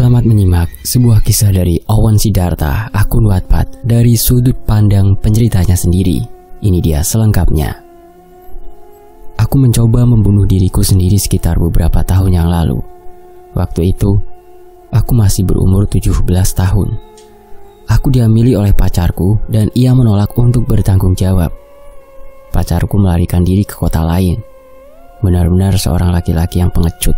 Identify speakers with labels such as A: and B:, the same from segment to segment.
A: Selamat menyimak sebuah kisah dari Owen Siddhartha, akun Wattpad, dari sudut pandang penceritanya sendiri. Ini dia selengkapnya. Aku mencoba membunuh diriku sendiri sekitar beberapa tahun yang lalu. Waktu itu, aku masih berumur 17 tahun. Aku dihamili oleh pacarku dan ia menolak untuk bertanggung jawab. Pacarku melarikan diri ke kota lain. Benar-benar seorang laki-laki yang pengecut.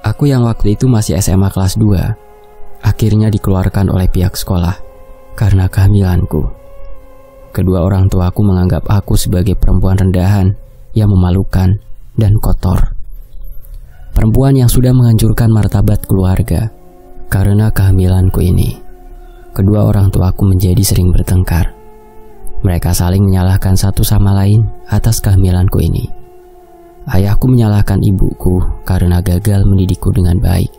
A: Aku yang waktu itu masih SMA kelas 2, akhirnya dikeluarkan oleh pihak sekolah karena kehamilanku. Kedua orang tuaku menganggap aku sebagai perempuan rendahan yang memalukan dan kotor. Perempuan yang sudah menghancurkan martabat keluarga. Karena kehamilanku ini, kedua orang tuaku menjadi sering bertengkar. Mereka saling menyalahkan satu sama lain atas kehamilanku ini. Ayahku menyalahkan ibuku karena gagal mendidikku dengan baik.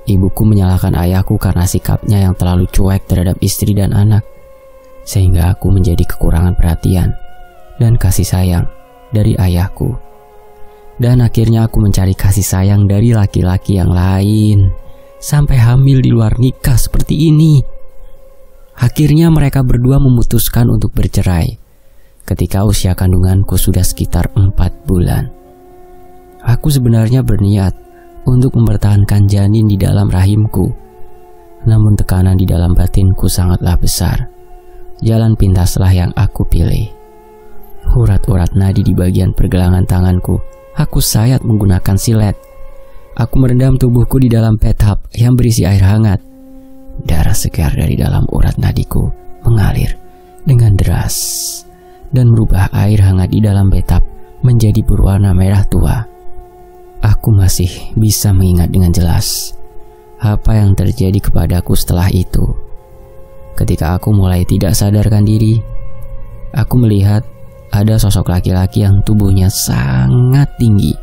A: Ibuku menyalahkan ayahku karena sikapnya yang terlalu cuek terhadap istri dan anak, sehingga aku menjadi kekurangan perhatian dan kasih sayang dari ayahku. Dan akhirnya aku mencari kasih sayang dari laki-laki yang lain, sampai hamil di luar nikah seperti ini. Akhirnya mereka berdua memutuskan untuk bercerai ketika usia kandunganku sudah sekitar 4 bulan. Aku sebenarnya berniat untuk mempertahankan janin di dalam rahimku, namun tekanan di dalam batinku sangatlah besar. Jalan pintaslah yang aku pilih. Urat-urat nadi di bagian pergelangan tanganku aku sayat menggunakan silet. Aku merendam tubuhku di dalam bathtub yang berisi air hangat. Darah segar dari dalam urat nadiku mengalir dengan deras dan merubah air hangat di dalam bathtub menjadi berwarna merah tua. Aku masih bisa mengingat dengan jelas apa yang terjadi kepadaku setelah itu. Ketika aku mulai tidak sadarkan diri, aku melihat ada sosok laki-laki yang tubuhnya sangat tinggi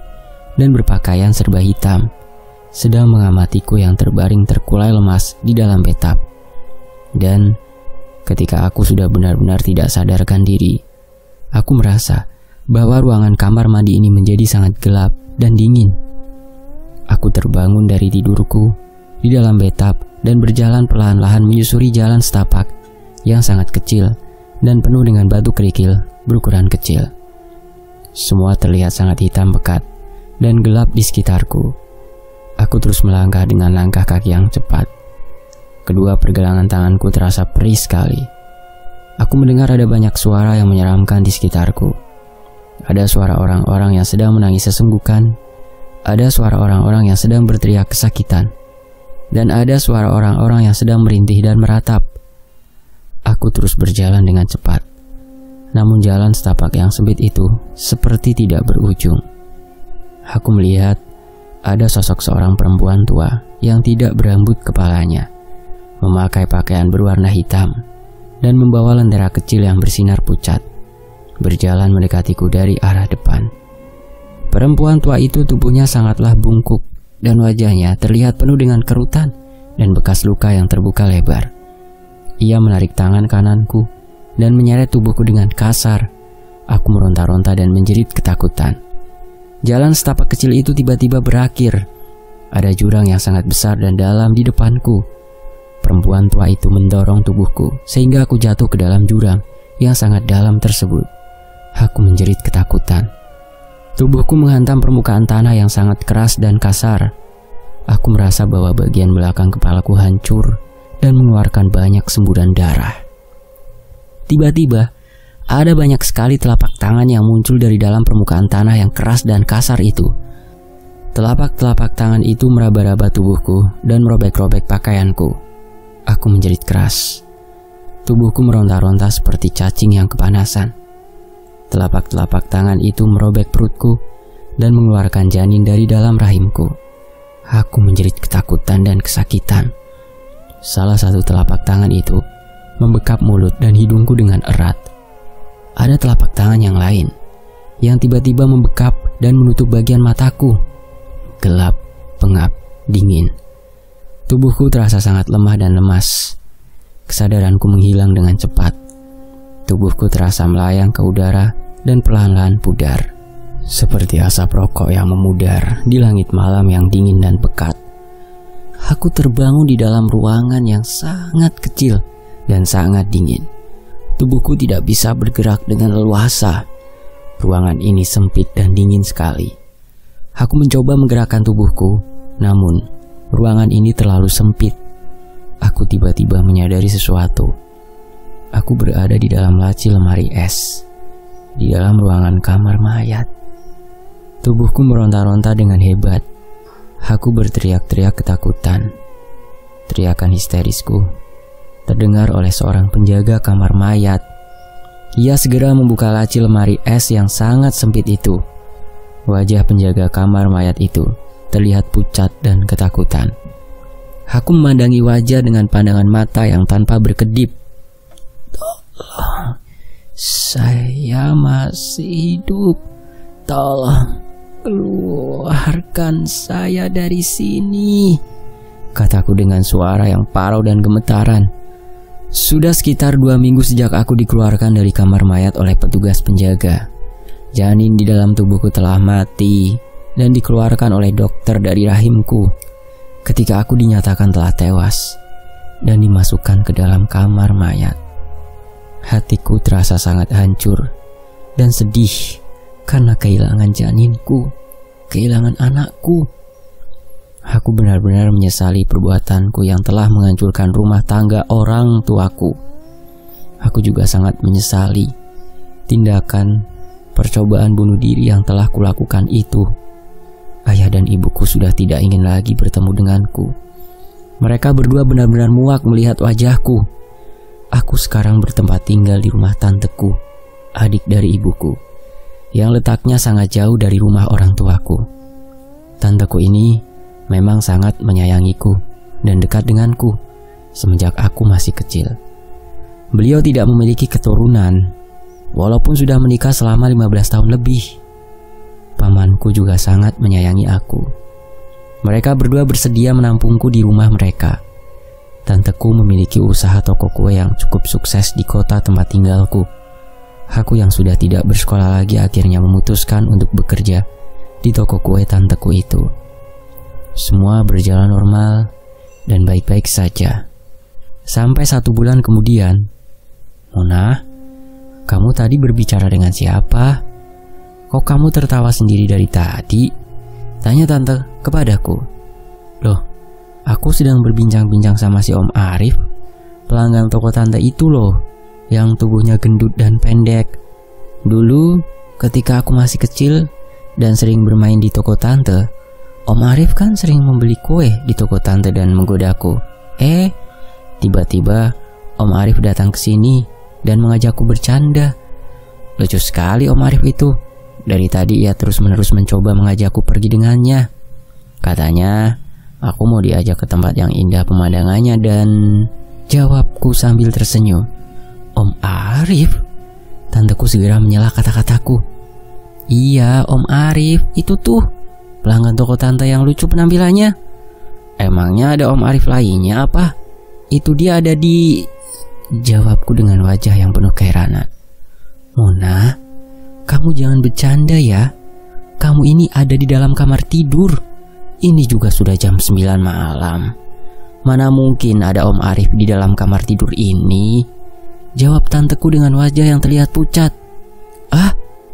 A: dan berpakaian serba hitam, sedang mengamatiku yang terbaring terkulai lemas di dalam bathtub. Dan ketika aku sudah benar-benar tidak sadarkan diri, aku merasa bahwa ruangan kamar mandi ini menjadi sangat gelap dan dingin. Aku terbangun dari tidurku di dalam bathtub dan berjalan perlahan-lahan menyusuri jalan setapak yang sangat kecil dan penuh dengan batu kerikil berukuran kecil. Semua terlihat sangat hitam pekat dan gelap di sekitarku. Aku terus melangkah dengan langkah kaki yang cepat. Kedua pergelangan tanganku terasa perih sekali. Aku mendengar ada banyak suara yang menyeramkan di sekitarku. Ada suara orang-orang yang sedang menangis sesenggukan. Ada suara orang-orang yang sedang berteriak kesakitan. Dan ada suara orang-orang yang sedang merintih dan meratap. Aku terus berjalan dengan cepat. Namun jalan setapak yang sempit itu seperti tidak berujung. Aku melihat ada sosok seorang perempuan tua yang tidak berambut kepalanya, memakai pakaian berwarna hitam dan membawa lentera kecil yang bersinar pucat, berjalan mendekatiku dari arah depan. Perempuan tua itu tubuhnya sangatlah bungkuk dan wajahnya terlihat penuh dengan kerutan dan bekas luka yang terbuka lebar. Ia menarik tangan kananku dan menyeret tubuhku dengan kasar. Aku meronta-ronta dan menjerit ketakutan. Jalan setapak kecil itu tiba-tiba berakhir. Ada jurang yang sangat besar dan dalam di depanku. Perempuan tua itu mendorong tubuhku sehingga aku jatuh ke dalam jurang yang sangat dalam tersebut. Aku menjerit ketakutan. Tubuhku menghantam permukaan tanah yang sangat keras dan kasar. Aku merasa bahwa bagian belakang kepalaku hancur dan mengeluarkan banyak semburan darah. Tiba-tiba, ada banyak sekali telapak tangan yang muncul dari dalam permukaan tanah yang keras dan kasar itu. Telapak-telapak tangan itu meraba-raba tubuhku dan merobek-robek pakaianku. Aku menjerit keras. Tubuhku meronta-ronta seperti cacing yang kepanasan. Telapak-telapak tangan itu merobek perutku dan mengeluarkan janin dari dalam rahimku. Aku menjerit ketakutan dan kesakitan. Salah satu telapak tangan itu membekap mulut dan hidungku dengan erat. Ada telapak tangan yang lain yang tiba-tiba membekap dan menutup bagian mataku. Gelap, pengap, dingin. Tubuhku terasa sangat lemah dan lemas. Kesadaranku menghilang dengan cepat. Tubuhku terasa melayang ke udara dan perlahan-lahan pudar. Seperti asap rokok yang memudar di langit malam yang dingin dan pekat. Aku terbangun di dalam ruangan yang sangat kecil dan sangat dingin. Tubuhku tidak bisa bergerak dengan leluasa. Ruangan ini sempit dan dingin sekali. Aku mencoba menggerakkan tubuhku, namun ruangan ini terlalu sempit. Aku tiba-tiba menyadari sesuatu. Aku berada di dalam laci lemari es, di dalam ruangan kamar mayat. Tubuhku meronta-ronta dengan hebat. Aku berteriak-teriak ketakutan. Teriakan histerisku terdengar oleh seorang penjaga kamar mayat. Ia segera membuka laci lemari es yang sangat sempit itu. Wajah penjaga kamar mayat itu terlihat pucat dan ketakutan. Aku memandangi wajah dengan pandangan mata yang tanpa berkedip. "Tolong, saya masih hidup. Tolong, keluarkan saya dari sini," kataku dengan suara yang parau dan gemetaran. Sudah sekitar 2 minggu sejak aku dikeluarkan dari kamar mayat oleh petugas penjaga. Janin di dalam tubuhku telah mati dan dikeluarkan oleh dokter dari rahimku ketika aku dinyatakan telah tewas dan dimasukkan ke dalam kamar mayat. Hatiku terasa sangat hancur dan sedih karena kehilangan janinku, kehilangan anakku. Aku benar-benar menyesali perbuatanku yang telah menghancurkan rumah tangga orang tuaku. Aku juga sangat menyesali tindakan percobaan bunuh diri yang telah kulakukan itu. Ayah dan ibuku sudah tidak ingin lagi bertemu denganku. Mereka berdua benar-benar muak melihat wajahku. Aku sekarang bertempat tinggal di rumah tanteku, adik dari ibuku, yang letaknya sangat jauh dari rumah orang tuaku. Tanteku ini memang sangat menyayangiku dan dekat denganku semenjak aku masih kecil. Beliau tidak memiliki keturunan, walaupun sudah menikah selama 15 tahun lebih. Pamanku juga sangat menyayangi aku. Mereka berdua bersedia menampungku di rumah mereka. Tanteku memiliki usaha toko kue yang cukup sukses di kota tempat tinggalku. Aku yang sudah tidak bersekolah lagi akhirnya memutuskan untuk bekerja di toko kue tanteku itu. Semua berjalan normal dan baik-baik saja. Sampai 1 bulan kemudian. "Mona, kamu tadi berbicara dengan siapa? Kok kamu tertawa sendiri dari tadi?" tanya tante kepadaku. "Loh, aku sedang berbincang-bincang sama si Om Arif, pelanggan toko tante itu loh, yang tubuhnya gendut dan pendek. Dulu ketika aku masih kecil dan sering bermain di toko tante, Om Arif kan sering membeli kue di toko tante dan menggodaku. Tiba-tiba Om Arif datang ke sini dan mengajakku bercanda. Lucu sekali Om Arif itu. Dari tadi ia terus-menerus mencoba mengajakku pergi dengannya. Katanya aku mau diajak ke tempat yang indah pemandangannya dan..." Jawabku sambil tersenyum. "Om Arif?" Tanteku segera menyela kata-kataku. "Iya, Om Arif, itu tuh pelanggan toko tante yang lucu penampilannya. Emangnya ada Om Arif lainnya apa? Itu dia ada di..." Jawabku dengan wajah yang penuh keheranan. "Mona, kamu jangan bercanda ya. Kamu ini ada di dalam kamar tidur. Ini juga sudah jam 9 malam. Mana mungkin ada Om Arif di dalam kamar tidur ini?" Jawab tanteku dengan wajah yang terlihat pucat.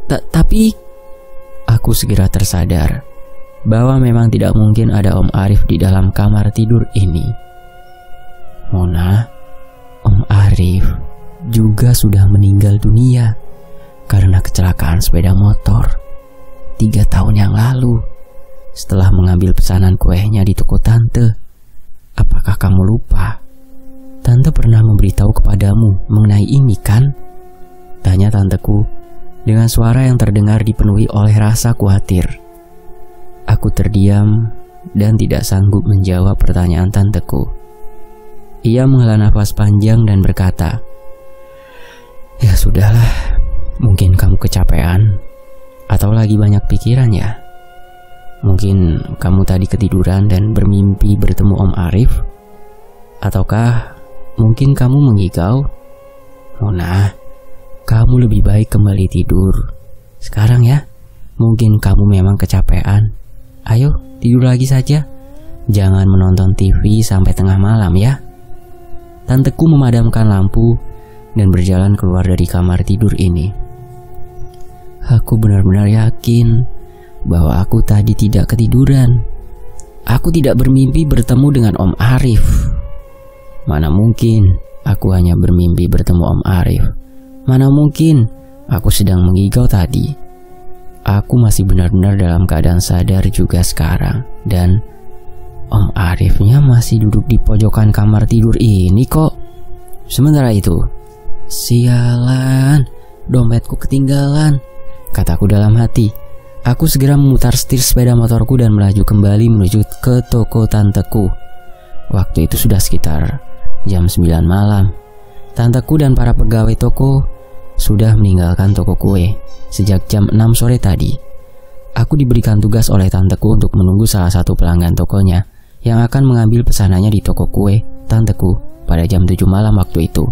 A: Tapi..." Aku segera tersadar bahwa memang tidak mungkin ada Om Arif di dalam kamar tidur ini. "Mona, Om Arif juga sudah meninggal dunia karena kecelakaan sepeda motor 3 tahun yang lalu setelah mengambil pesanan kuenya di toko tante. Apakah kamu lupa? Tante pernah memberitahu kepadamu mengenai ini kan?" tanya tanteku dengan suara yang terdengar dipenuhi oleh rasa khawatir. Aku terdiam dan tidak sanggup menjawab pertanyaan tanteku. Ia menghela nafas panjang dan berkata, "Ya sudahlah, mungkin kamu kecapean atau lagi banyak pikiran ya. Mungkin kamu tadi ketiduran dan bermimpi bertemu Om Arif. Ataukah mungkin kamu mengigau? Mona, kamu lebih baik kembali tidur sekarang ya. Mungkin kamu memang kecapean. Ayo tidur lagi saja. Jangan menonton TV sampai tengah malam ya. Tanteku memadamkan lampu dan berjalan keluar dari kamar tidur ini. Aku benar-benar yakin bahwa aku tadi tidak ketiduran. Aku tidak bermimpi bertemu dengan Om Arif. Mana mungkin aku hanya bermimpi bertemu Om Arif. Mana mungkin aku sedang mengigau tadi. Aku masih benar-benar dalam keadaan sadar juga sekarang. Dan Om Arifnya masih duduk di pojokan kamar tidur ini kok. Sementara itu, sialan, dompetku ketinggalan, kataku dalam hati. Aku segera memutar setir sepeda motorku dan melaju kembali menuju ke toko tanteku. Waktu itu sudah sekitar jam 9 malam. Tanteku dan para pegawai toko sudah meninggalkan toko kue sejak jam 6 sore tadi. Aku diberikan tugas oleh tanteku untuk menunggu salah satu pelanggan tokonya yang akan mengambil pesanannya di toko kue tanteku pada jam 7 malam waktu itu.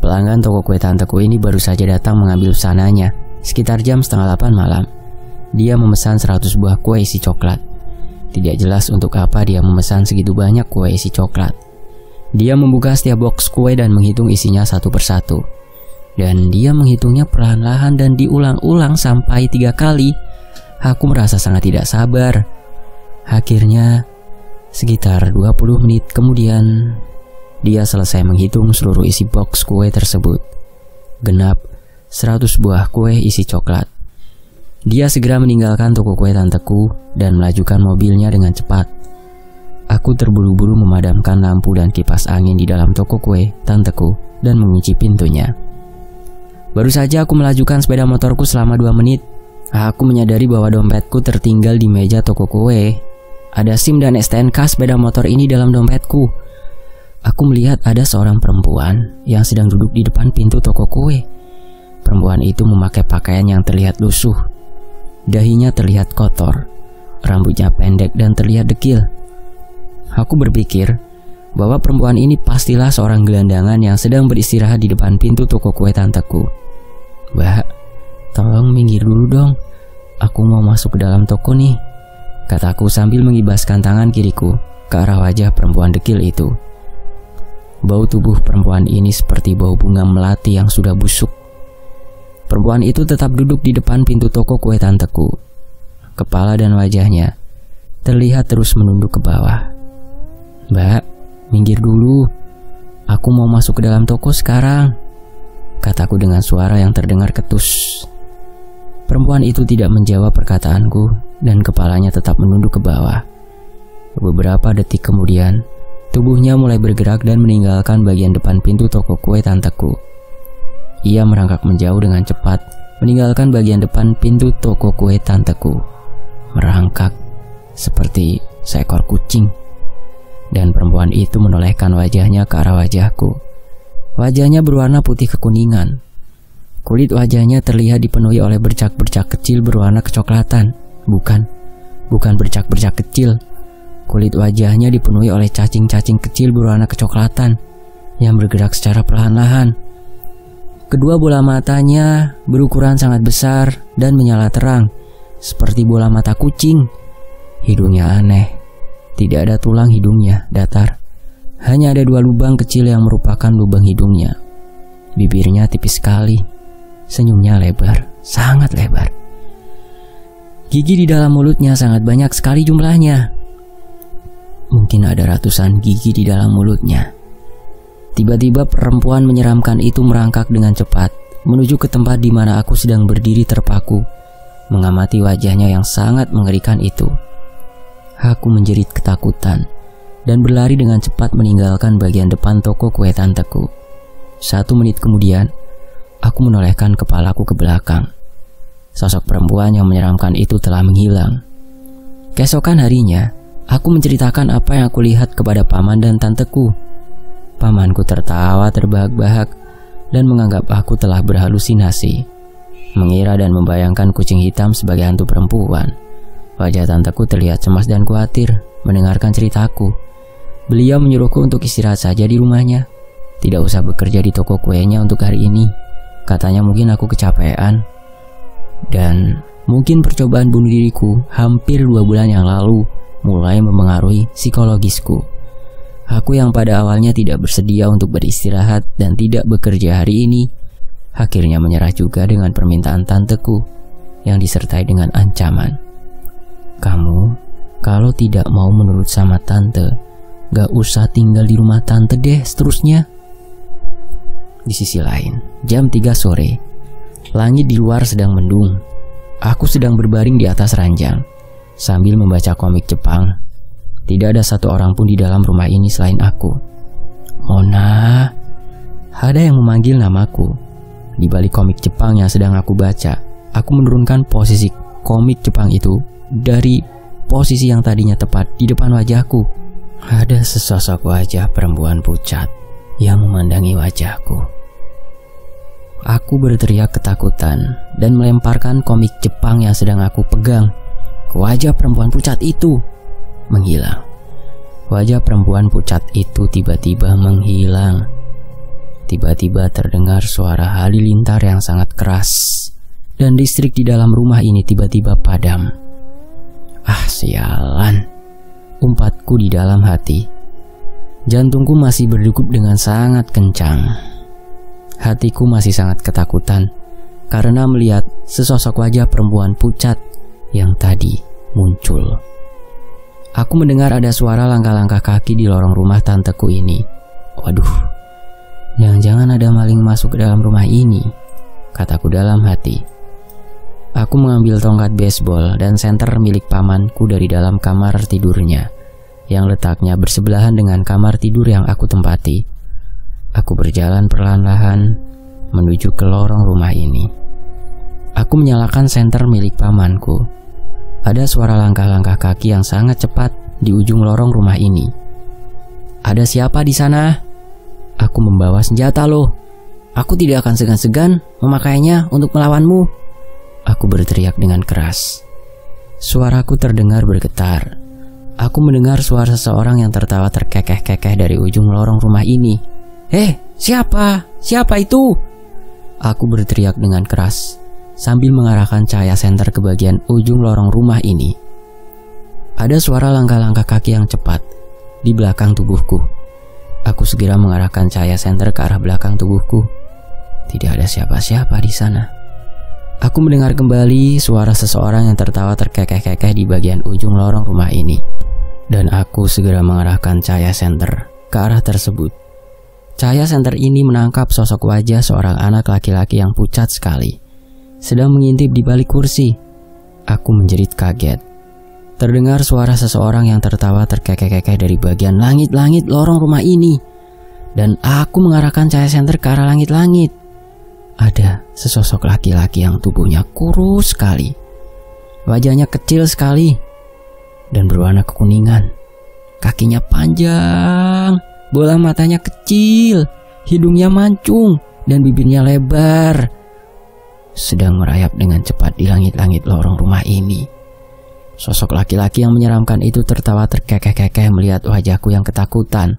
A: Pelanggan toko kue tanteku ini baru saja datang mengambil pesanannya sekitar jam setengah 8 malam. Dia memesan 100 buah kue isi coklat. Tidak jelas untuk apa dia memesan segitu banyak kue isi coklat. Dia membuka setiap box kue dan menghitung isinya satu persatu. Dan dia menghitungnya perlahan-lahan dan diulang-ulang sampai 3 kali. Aku merasa sangat tidak sabar. Akhirnya, sekitar 20 menit kemudian, dia selesai menghitung seluruh isi box kue tersebut. Genap 100 buah kue isi coklat. Dia segera meninggalkan toko kue tanteku dan melajukan mobilnya dengan cepat. Aku terburu-buru memadamkan lampu dan kipas angin di dalam toko kue tanteku dan mengunci pintunya. Baru saja aku melajukan sepeda motorku selama 2 menit, aku menyadari bahwa dompetku tertinggal di meja toko kue. Ada SIM dan STNK sepeda motor ini dalam dompetku. Aku melihat ada seorang perempuan yang sedang duduk di depan pintu toko kue. Perempuan itu memakai pakaian yang terlihat lusuh. Dahinya terlihat kotor, rambutnya pendek dan terlihat dekil. Aku berpikir bahwa perempuan ini pastilah seorang gelandangan yang sedang beristirahat di depan pintu toko kue tanteku. "Mbak, tolong minggir dulu dong. Aku mau masuk ke dalam toko nih," kataku sambil mengibaskan tangan kiriku ke arah wajah perempuan dekil itu. Bau tubuh perempuan ini seperti bau bunga melati yang sudah busuk. Perempuan itu tetap duduk di depan pintu toko kue tanteku. Kepala dan wajahnya terlihat terus menunduk ke bawah. "Mbak, minggir dulu. Aku mau masuk ke dalam toko sekarang," kataku dengan suara yang terdengar ketus. Perempuan itu tidak menjawab perkataanku dan kepalanya tetap menunduk ke bawah. Beberapa detik kemudian, tubuhnya mulai bergerak dan meninggalkan bagian depan pintu toko kue tanteku. Ia merangkak menjauh dengan cepat, meninggalkan bagian depan pintu toko kue tanteku. Merangkak seperti seekor kucing. Dan perempuan itu menolehkan wajahnya ke arah wajahku. Wajahnya berwarna putih kekuningan. Kulit wajahnya terlihat dipenuhi oleh bercak-bercak kecil berwarna kecoklatan. Bukan bercak-bercak kecil. Kulit wajahnya dipenuhi oleh cacing-cacing kecil berwarna kecoklatan yang bergerak secara perlahan-lahan. Kedua bola matanya berukuran sangat besar dan menyala terang, seperti bola mata kucing. Hidungnya aneh. Tidak ada tulang hidungnya, datar. Hanya ada 2 lubang kecil yang merupakan lubang hidungnya. Bibirnya tipis sekali. Senyumnya lebar, sangat lebar. Gigi di dalam mulutnya sangat banyak sekali jumlahnya. Mungkin ada ratusan gigi di dalam mulutnya. Tiba-tiba perempuan menyeramkan itu merangkak dengan cepat menuju ke tempat di mana aku sedang berdiri terpaku, mengamati wajahnya yang sangat mengerikan itu. Aku menjerit ketakutan dan berlari dengan cepat meninggalkan bagian depan toko kue tanteku. 1 menit kemudian, aku menolehkan kepalaku ke belakang. Sosok perempuan yang menyeramkan itu telah menghilang. Keesokan harinya, aku menceritakan apa yang aku lihat kepada paman dan tanteku. Pamanku tertawa terbahak-bahak dan menganggap aku telah berhalusinasi, mengira dan membayangkan kucing hitam sebagai hantu perempuan. Wajah tanteku terlihat cemas dan khawatir mendengarkan ceritaku. Beliau menyuruhku untuk istirahat saja di rumahnya, tidak usah bekerja di toko kuenya untuk hari ini. Katanya mungkin aku kecapean. Dan mungkin percobaan bunuh diriku hampir 2 bulan yang lalu mulai mempengaruhi psikologisku. Aku yang pada awalnya tidak bersedia untuk beristirahat dan tidak bekerja hari ini, akhirnya menyerah juga dengan permintaan tanteku yang disertai dengan ancaman. Kamu kalau tidak mau menurut sama tante, gak usah tinggal di rumah tante deh seterusnya. Di sisi lain, jam 3 sore, langit di luar sedang mendung. Aku sedang berbaring di atas ranjang sambil membaca komik Jepang. Tidak ada satu orang pun di dalam rumah ini selain aku. Mona, ada yang memanggil namaku. Di balik komik Jepang yang sedang aku baca, aku menurunkan posisi komik Jepang itu dari posisi yang tadinya tepat di depan wajahku. Ada sesosok wajah perempuan pucat yang memandangi wajahku. Aku berteriak ketakutan dan melemparkan komik Jepang yang sedang aku pegang ke wajah perempuan pucat itu. Menghilang. Wajah perempuan pucat itu tiba-tiba menghilang. Tiba-tiba terdengar suara halilintar yang sangat keras, dan listrik di dalam rumah ini tiba-tiba padam. Ah, sialan, umpatku di dalam hati. Jantungku masih berdegup dengan sangat kencang. Hatiku masih sangat ketakutan karena melihat sesosok wajah perempuan pucat yang tadi muncul. Aku mendengar ada suara langkah-langkah kaki di lorong rumah tanteku ini. Waduh, jangan-jangan ada maling masuk ke dalam rumah ini, kataku dalam hati. Aku mengambil tongkat baseball dan senter milik pamanku dari dalam kamar tidurnya, yang letaknya bersebelahan dengan kamar tidur yang aku tempati. Aku berjalan perlahan-lahan menuju ke lorong rumah ini. Aku menyalakan senter milik pamanku. Ada suara langkah-langkah kaki yang sangat cepat di ujung lorong rumah ini. Ada siapa di sana? Aku membawa senjata loh. Aku tidak akan segan-segan memakainya untuk melawanmu. Aku berteriak dengan keras. Suaraku terdengar bergetar. Aku mendengar suara seseorang yang tertawa terkekeh-kekeh dari ujung lorong rumah ini. Siapa? Siapa itu? Aku berteriak dengan keras sambil mengarahkan cahaya senter ke bagian ujung lorong rumah ini. Ada suara langkah-langkah kaki yang cepat di belakang tubuhku. Aku segera mengarahkan cahaya senter ke arah belakang tubuhku. Tidak ada siapa-siapa di sana. Aku mendengar kembali suara seseorang yang tertawa terkekeh-kekeh di bagian ujung lorong rumah ini. Dan aku segera mengarahkan cahaya senter ke arah tersebut. Cahaya senter ini menangkap sosok wajah seorang anak laki-laki yang pucat sekali, sedang mengintip di balik kursi. Aku menjerit kaget. Terdengar suara seseorang yang tertawa terkekeh-kekeh dari bagian langit-langit lorong rumah ini. Dan aku mengarahkan cahaya senter ke arah langit-langit. Ada sesosok laki-laki yang tubuhnya kurus sekali. Wajahnya kecil sekali dan berwarna kekuningan. Kakinya panjang, bola matanya kecil, hidungnya mancung, dan bibirnya lebar. Sedang merayap dengan cepat di langit-langit lorong rumah ini. Sosok laki-laki yang menyeramkan itu tertawa terkekeh-kekeh melihat wajahku yang ketakutan.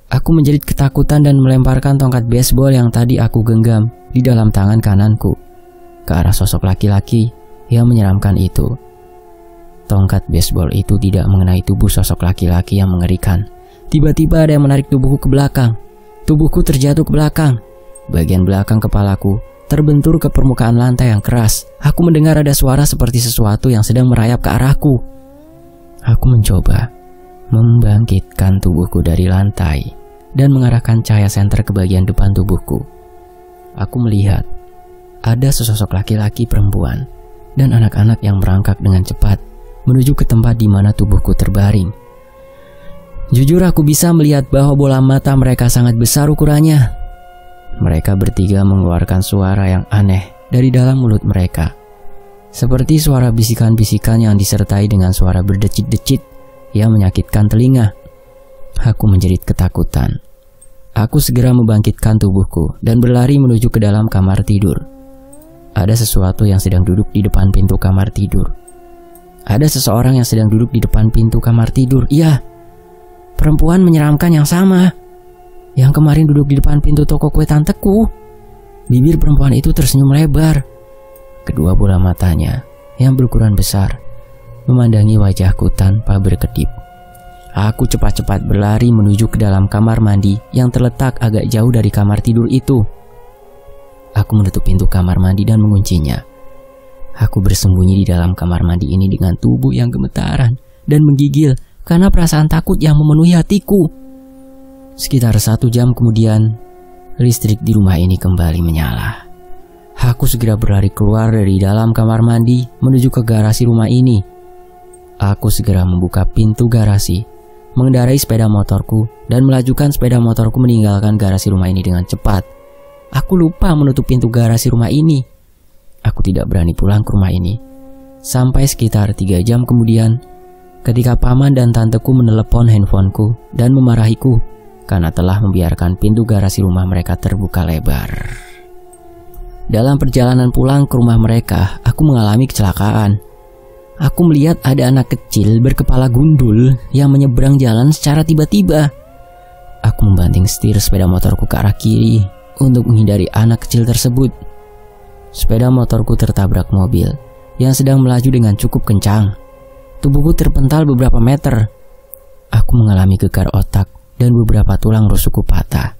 A: Aku menjerit ketakutan dan melemparkan tongkat baseball yang tadi aku genggam di dalam tangan kananku ke arah sosok laki-laki yang menyeramkan itu. Tongkat baseball itu tidak mengenai tubuh sosok laki-laki yang mengerikan. Tiba-tiba ada yang menarik tubuhku ke belakang. Tubuhku terjatuh ke belakang. Bagian belakang kepalaku terbentur ke permukaan lantai yang keras. Aku mendengar ada suara seperti sesuatu yang sedang merayap ke arahku. Aku mencoba membangkitkan tubuhku dari lantai dan mengarahkan cahaya senter ke bagian depan tubuhku. Aku melihat ada sesosok laki-laki, perempuan, dan anak-anak yang merangkak dengan cepat menuju ke tempat di mana tubuhku terbaring. Jujur aku bisa melihat bahwa bola mata mereka sangat besar ukurannya. Mereka bertiga mengeluarkan suara yang aneh dari dalam mulut mereka. Seperti suara bisikan-bisikan yang disertai dengan suara berdecit-decit yang menyakitkan telinga. Aku menjerit ketakutan. Aku segera membangkitkan tubuhku dan berlari menuju ke dalam kamar tidur. Ada sesuatu yang sedang duduk di depan pintu kamar tidur. Ada seseorang yang sedang duduk di depan pintu kamar tidur. Iya, perempuan menyeramkan yang sama yang kemarin duduk di depan pintu toko kue tanteku. Bibir perempuan itu tersenyum lebar. Kedua bola matanya yang berukuran besar memandangi wajahku tanpa berkedip. Aku cepat-cepat berlari menuju ke dalam kamar mandi yang terletak agak jauh dari kamar tidur itu. Aku menutup pintu kamar mandi dan menguncinya. Aku bersembunyi di dalam kamar mandi ini dengan tubuh yang gemetaran dan menggigil karena perasaan takut yang memenuhi hatiku. Sekitar 1 jam kemudian, listrik di rumah ini kembali menyala. Aku segera berlari keluar dari dalam kamar mandi menuju ke garasi rumah ini. Aku segera membuka pintu garasi, mengendarai sepeda motorku, dan melajukan sepeda motorku meninggalkan garasi rumah ini dengan cepat. Aku lupa menutup pintu garasi rumah ini. Aku tidak berani pulang ke rumah ini. Sampai sekitar 3 jam kemudian, ketika paman dan tanteku menelepon handphoneku dan memarahiku karena telah membiarkan pintu garasi rumah mereka terbuka lebar. Dalam perjalanan pulang ke rumah mereka, aku mengalami kecelakaan. Aku melihat ada anak kecil berkepala gundul yang menyeberang jalan secara tiba-tiba. Aku membanting setir sepeda motorku ke arah kiri untuk menghindari anak kecil tersebut. Sepeda motorku tertabrak mobil yang sedang melaju dengan cukup kencang. Tubuhku terpental beberapa meter. Aku mengalami gegar otak dan beberapa tulang rusukku patah.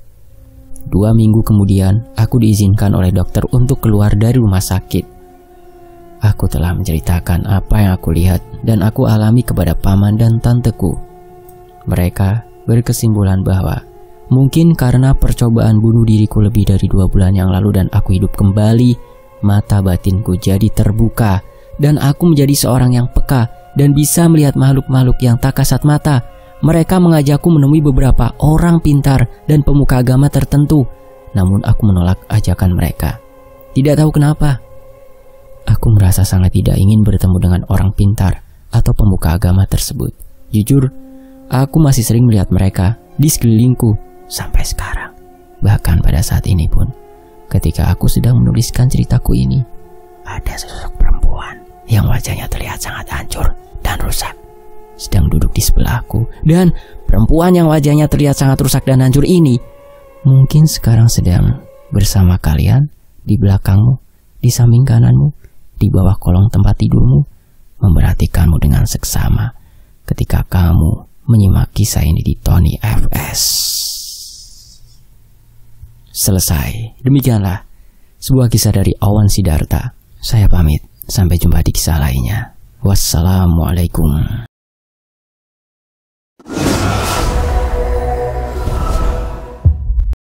A: 2 minggu kemudian, aku diizinkan oleh dokter untuk keluar dari rumah sakit. Aku telah menceritakan apa yang aku lihat dan aku alami kepada paman dan tanteku. Mereka berkesimpulan bahwa mungkin karena percobaan bunuh diriku lebih dari 2 bulan yang lalu dan aku hidup kembali, mata batinku jadi terbuka dan aku menjadi seorang yang peka dan bisa melihat makhluk-makhluk yang tak kasat mata. Mereka mengajakku menemui beberapa orang pintar dan pemuka agama tertentu, namun aku menolak ajakan mereka. Tidak tahu kenapa. Aku merasa sangat tidak ingin bertemu dengan orang pintar atau pemuka agama tersebut. Jujur, aku masih sering melihat mereka di sekelilingku sampai sekarang. Bahkan pada saat ini pun, ketika aku sedang menuliskan ceritaku ini, ada sosok perempuan yang wajahnya terlihat sangat hancur dan rusak sedang duduk di sebelahku. Dan perempuan yang wajahnya terlihat sangat rusak dan hancur ini mungkin sekarang sedang bersama kalian di belakangmu, di samping kananmu, di bawah kolong tempat tidurmu, memperhatikanmu dengan seksama ketika kamu menyimak kisah ini di Tony FS. Selesai. Demikianlah sebuah kisah dari Awan Sidarta. Saya pamit. Sampai jumpa di kisah lainnya. Wassalamualaikum.